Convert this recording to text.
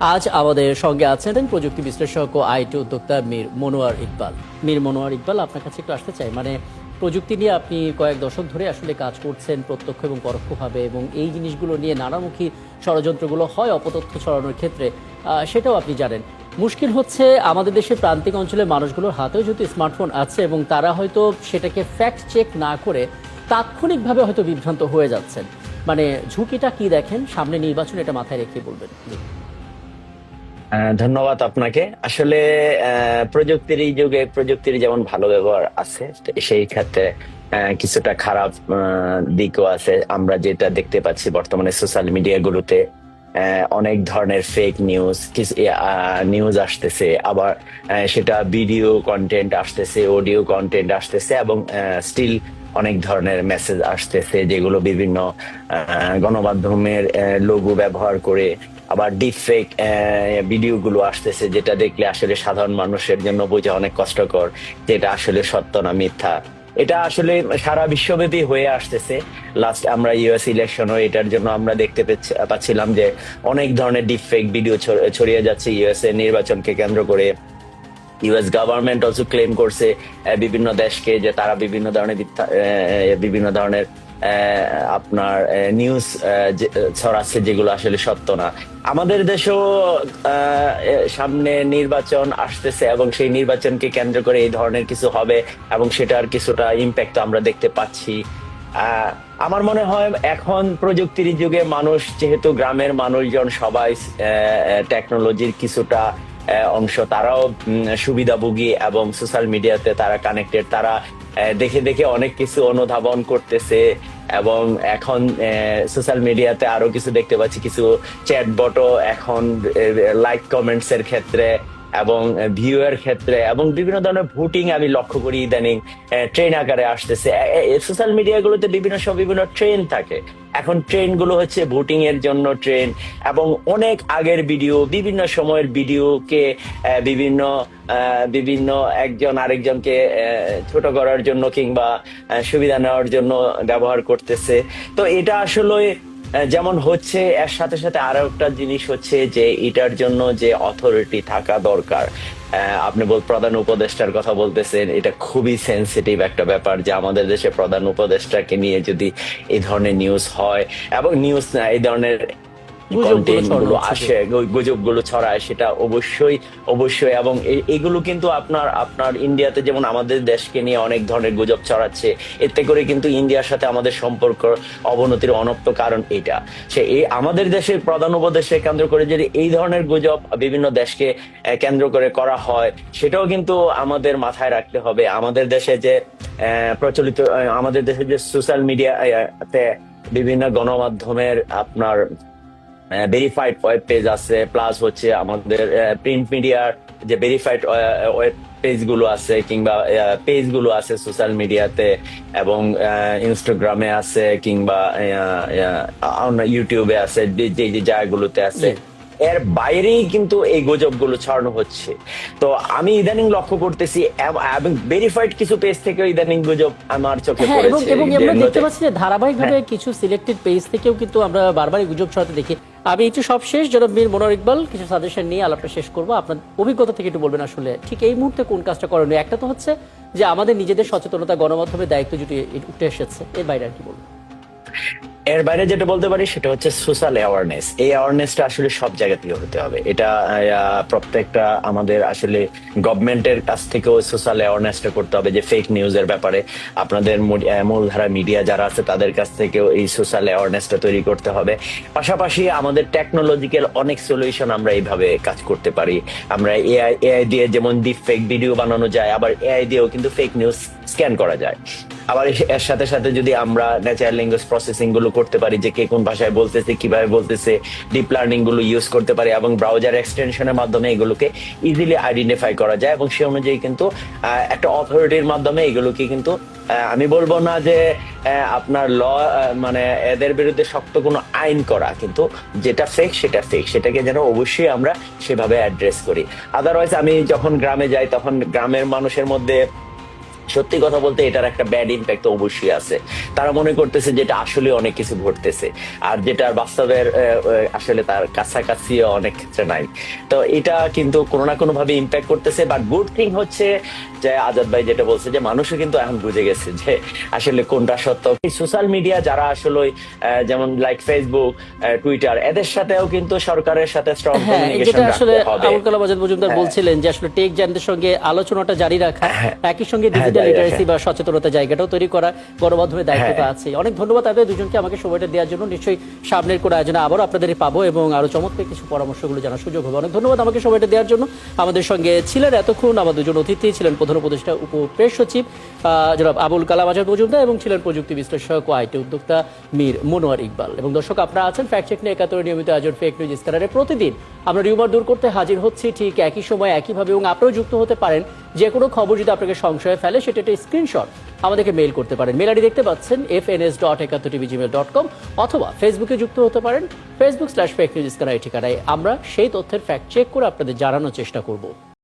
আজ আমাদের সঙ্গে আছেন প্রযুক্তি বিশ্লেষক ও আইটি উদ্যোক্তা মীর মনোয়ার ইকবাল। মীর মনোয়ার ইকবাল, আপনার কাছে একটু আসতে চাই, মানে প্রযুক্তি নিয়ে আপনি কয়েক দশক ধরে আসলে কাজ করছেন প্রত্যক্ষ এবং পরোক্ষভাবে, এবং এই জিনিসগুলো নিয়ে নানামুখী ষড়যন্ত্রগুলো হয় অপতথ্য ছড়ানোর ক্ষেত্রে, সেটাও আপনি জানেন। মুশকিল হচ্ছে আমাদের দেশের প্রান্তিক অঞ্চলের মানুষগুলোর হাতেও যেহেতু স্মার্টফোন আছে, এবং তারা হয়তো সেটাকে ফ্যাক্ট চেক না করে তাৎক্ষণিকভাবে হয়তো বিভ্রান্ত হয়ে যাচ্ছেন। মানে ঝুঁকিটা কি দেখেন সামনে নির্বাচন, এটা মাথায় রেখে বলবেন। ধন্যবাদ আপনাকে। আসলে প্রযুক্তির এই যুগে প্রযুক্তির যেমন ভালো ব্যবহার আছে, সেই ক্ষেত্রে কিছুটা খারাপ দিকও আছে। আমরা যেটা দেখতে পাচ্ছি বর্তমানে সোশ্যাল মিডিয়া গুলোতে অনেক ধরনের ফেক নিউজ নিউজ আসতেছে, আবার সেটা ভিডিও কন্টেন্ট আসতেছে, অডিও কন্টেন্ট আসতেছে, এবং স্টিল অনেক ধরনের মেসেজ আসতেছে যেগুলো বিভিন্ন গণমাধ্যমের লোগো ব্যবহার করে, আবার ডিপ ফেক ভিডিও গুলো আসতেছে, যেটা দেখলে আসলে সাধারণ মানুষের জন্য বোঝা অনেক কষ্টকর যেটা আসলে সত্য না মিথ্যা। এটা আসলে সারা বিশ্বব্যাপী হয়ে আসতেছে। লাস্ট আমরা ইউএস ইলেকশনও এটার জন্য আমরা দেখতে পাচ্ছিলাম যে অনেক ধরনের ডিপ ফেক ভিডিও ছড়িয়ে যাচ্ছে ইউএস এর নির্বাচনকে কেন্দ্র করে। ইউএস গভর্নমেন্ট অলসো ক্লেম করছে বিভিন্ন দেশকে যে তারা বিভিন্ন ধরনের আপনার নিউজ ছড়াচ্ছে যেগুলো আসলে সত্য না। আমাদের দেশেও সামনে নির্বাচন আসতেছে, এবং সেই নির্বাচনকে কেন্দ্র করে এই ধরনের কিছু হবে, এবং সেটার কিছুটা ইম্প্যাক্ট আমরা দেখতে পাচ্ছি। আমার মনে হয় এখন প্রযুক্তির যুগে মানুষ, যেহেতু গ্রামের মানুষজন সবাই টেকনোলজির কিছুটা অংশ, তারাও সুবিধাভোগী এবং সোশ্যাল মিডিয়াতে তারা কানেক্টেড, তারা দেখে দেখে অনেক কিছু অনুধাবন করতেছে। এবং এখন সোশ্যাল মিডিয়াতে আরো কিছু দেখতে পাচ্ছি, কিছু চ্যাটবটও এখন লাইক কমেন্টস এর ক্ষেত্রে এবং ভিউ এর ক্ষেত্রে এবং বিভিন্ন ধরনের ভোটিং আমি লক্ষ্য করি ইদানিং ট্রেন আকারে আসতেছে। সোশ্যাল মিডিয়া গুলোতে বিভিন্ন ট্রেন থাকে। এখন ট্রেন গুলো হচ্ছে ভোটিং এর জন্য ট্রেন, এবং অনেক আগের ভিডিও, বিভিন্ন সময়ের ভিডিওকে বিভিন্ন বিভিন্ন একজন আরেকজনকে ছোট করার জন্য কিংবা সুবিধা নেওয়ার জন্য ব্যবহার করতেছে। তো এটা আসলে যেমন হচ্ছে, এর সাথে সাথে আরো একটা জিনিস হচ্ছে যে এটার জন্য যে অথরিটি থাকা দরকার। আপনি প্রধান উপদেষ্টার কথা বলতেছেন, এটা খুবই সেন্সিটিভ একটা ব্যাপার যে আমাদের দেশে প্রধান উপদেষ্টাকে নিয়ে যদি এই ধরনের নিউজ হয় এবং নিউজ এই ধরনের কন্টেন্ট গুলো আসে, গুজব গুলো ছড়ায়, সেটা অবশ্যই অবশ্যই। এবং এগুলো কিন্তু আপনার আপনার ইন্ডিয়াতে যেমন আমাদের দেশকে নিয়ে অনেক ধরনের গুজব ছড়াচ্ছে, এতে করে কিন্তু ইন্ডিয়ার সাথে আমাদের সম্পর্ক অবনতির অনপ্ত কারণ এটা। আমাদের দেশের প্রধান উপদেশকে কেন্দ্র করে যদি এই ধরনের গুজব বিভিন্ন দেশকে কেন্দ্র করে করা হয়, সেটাও কিন্তু আমাদের মাথায় রাখতে হবে। আমাদের দেশে যে প্রচলিত, আমাদের দেশে যে সোশ্যাল মিডিয়াতে বিভিন্ন গণমাধ্যমের আপনার ভেরিফাইড ওয়েব পেজ আছে, প্লাস হচ্ছে আমাদের প্রিন্ট মিডিয়ার যে ভেরিফাইড ওয়েব পেজ গুলো আছে কিংবা পেজ গুলো আছে সোশ্যাল মিডিয়াতে, এবং ইনস্টাগ্রামে আছে কিংবা ইউটিউবে আছে, যে যে জায়গাগুলোতে আছে, এর বাইরেই কিন্তু এই গুজব গুলো ছড়ানো হচ্ছে। তো আমি ইদানিং লক্ষ্য করতেছি এবং ভেরিফাইড কিছু পেজ থেকে ইদানিং গুজব আমার চোখে পড়েছে, এবং আমরা দেখতে পাচ্ছি যে ধারাবাহিকভাবে কিছু সিলেক্টেড পেজ থেকেও কিন্তু আমরা বারবারই গুজব ছড়াতে দেখি। আমি একটু সবশেষ জনাব মীর মনোয়ার ইকবাল কিছু সাজেশন নিয়ে আলাপটা শেষ করবো। আপনার অভিজ্ঞতা থেকে একটু বলবেন আসলে ঠিক এই মুহূর্তে কোন কাজটা করণীয়। একটা তো হচ্ছে যে আমাদের নিজেদের সচেতনতা, গণমাধ্যমের দায়িত্ব যেটি উঠে এসেছে, এর বাইরে আর কি বলবো? এর বাইরে যেটা বলতে পারি সেটা হচ্ছে সোশ্যাল অ্যাওয়ারনেস। এই অ্যাওয়ারনেসটা আসলে সব জায়গা থেকে হতে হবে। এটা প্রত্যেকটা আমাদের আসলে গভর্নমেন্টের কাছ থেকেও সোশ্যাল অ্যাওয়ারনেসটা করতে হবে, যে ফেক নিউজের ব্যাপারে আপনাদের মূলধারা মিডিয়া যারা আছে তাদের কাছ থেকেও এই সোশ্যাল অ্যাওয়ারনেসটা তৈরি করতে হবে। পাশাপাশি আমাদের টেকনোলজিক্যাল অনেক সলিউশন আমরা এইভাবে কাজ করতে পারি। আমরা এআই দিয়ে যেমন ডিপ ফেক ভিডিও বানানো যায়, আবার এআই দিয়েও কিন্তু ফেক নিউজ স্ক্যান করা যায়। আবার এর সাথে সাথে যদি আমরা ন্যাচারাল ল্যাঙ্গুয়েজ প্রসেসিং গুলো করতে পারি, যে কে কোন ভাষায় বলতেছে, কিভাবে বলতেছে, ডিপ লার্নিং গুলো ইউজ করতে পারি, এবং ব্রাউজার এক্সটেনশনের মাধ্যমে এগুলোকে ইজিলি আইডেন্টিফাই করা যায়, এবং সে অনুযায়ী কিন্তু একটা অথরিটির মাধ্যমে এগুলোকে কিন্তু আমি বলবো না যে আপনার মানে এদের বিরুদ্ধে শক্ত কোনো আইন করা, কিন্তু যেটা ফেক সেটা ফেক, সেটাকে যেন অবশ্যই আমরা সেভাবে অ্যাড্রেস করি। আদারওয়াইজ আমি যখন গ্রামে যাই তখন গ্রামের মানুষের মধ্যে সত্যি কথা বলতে এটার একটা ব্যাড ইম্প্যাক্ট অবশ্যই আছে। তারা মনে করতেছে যেটা আসলে অনেক কিছু ঘটতেছে, আর যেটা বাস্তবের আসলে তার কাছাকাছি অনেক ক্ষেত্রে নাই। তো এটা কিন্তু কোনো না কোনো ভাবে ইম্প্যাক্ট করতেছে। বাট গুড থিং হচ্ছে যে আজাদ ভাই যেটা বলছে যে মানুষও কিন্তু এখন বুঝে গেছে যে আসলে কোনটা সত্য। সোশ্যাল মিডিয়া যারা আসলে যেমন লাইক ফেসবুক, টুইটার, এদের সাথেও কিন্তু সরকারের সাথে স্ট্রং হ্যাঁ, কমিউনিকেশন যেটা আসলে রাখতে হবে। আবুল কালাম আজাদ মজুমদার বলছিলেন যে আসলে টেক জায়ান্টদের সঙ্গে আলোচনাটা জারি রাখা, একই সঙ্গে ডিজিটাল জারি রাখা। লিটারেসি বা সচেতনতা জায়গাটাও তৈরি করা, গণমাধ্যমের দায়িত্বটা আছে। অনেক ধন্যবাদ আপনাদের দুজনকে আমাকে সময়টা দেওয়ার জন্য। নিশ্চয়ই সামনের কোনো আয়োজনে আবারও আপনাদের পাবো এবং আরো চমৎকার কিছু পরামর্শগুলো জানার সুযোগ হবে। অনেক ধন্যবাদ আমাকে সময়টা দেওয়ার জন্য। আমাদের সঙ্গে ছিলেন এতক্ষণ আমার দুজন অতিথি, ছিলেন প্রধান উপদেষ্টা উপপ্রেস সচিব জনাব আবুল কালাম আজাদ মজুমদার এবং ছিলেন প্রযুক্তি বিশ্লেষক ও আইটি উদ্যোক্তা মীর মনোয়ার ইকবাল। এবং দর্শক, আপনারা আছেন ফ্যাক্ট চেক নিয়ে একাত্তরের নিয়মিত আয়োজন ফেক নিউজ স্ক্যানারে। প্রতিদিন আমরা রিউমার দূর করতে হাজির হচ্ছি ঠিক একই সময় একইভাবে, এবং আপনারাও যুক্ত হতে পারেন। যে কোনো খবর যদি আপনাকে সংশয়ে ফেলে সেটা একটা স্ক্রিনশট আমাদেরকে মেইল করতে পারেন। মেল আইডি দেখতে পাচ্ছেন fns.71tv@gmail.com, অথবা ফেসবুকে যুক্ত হতে পারেন Facebook/fake news স্ক্যানার ঠিকানায়। আমরা সেই তথ্যের ফ্যাক্ট চেক করে আপনাদের জানানোর চেষ্টা করব।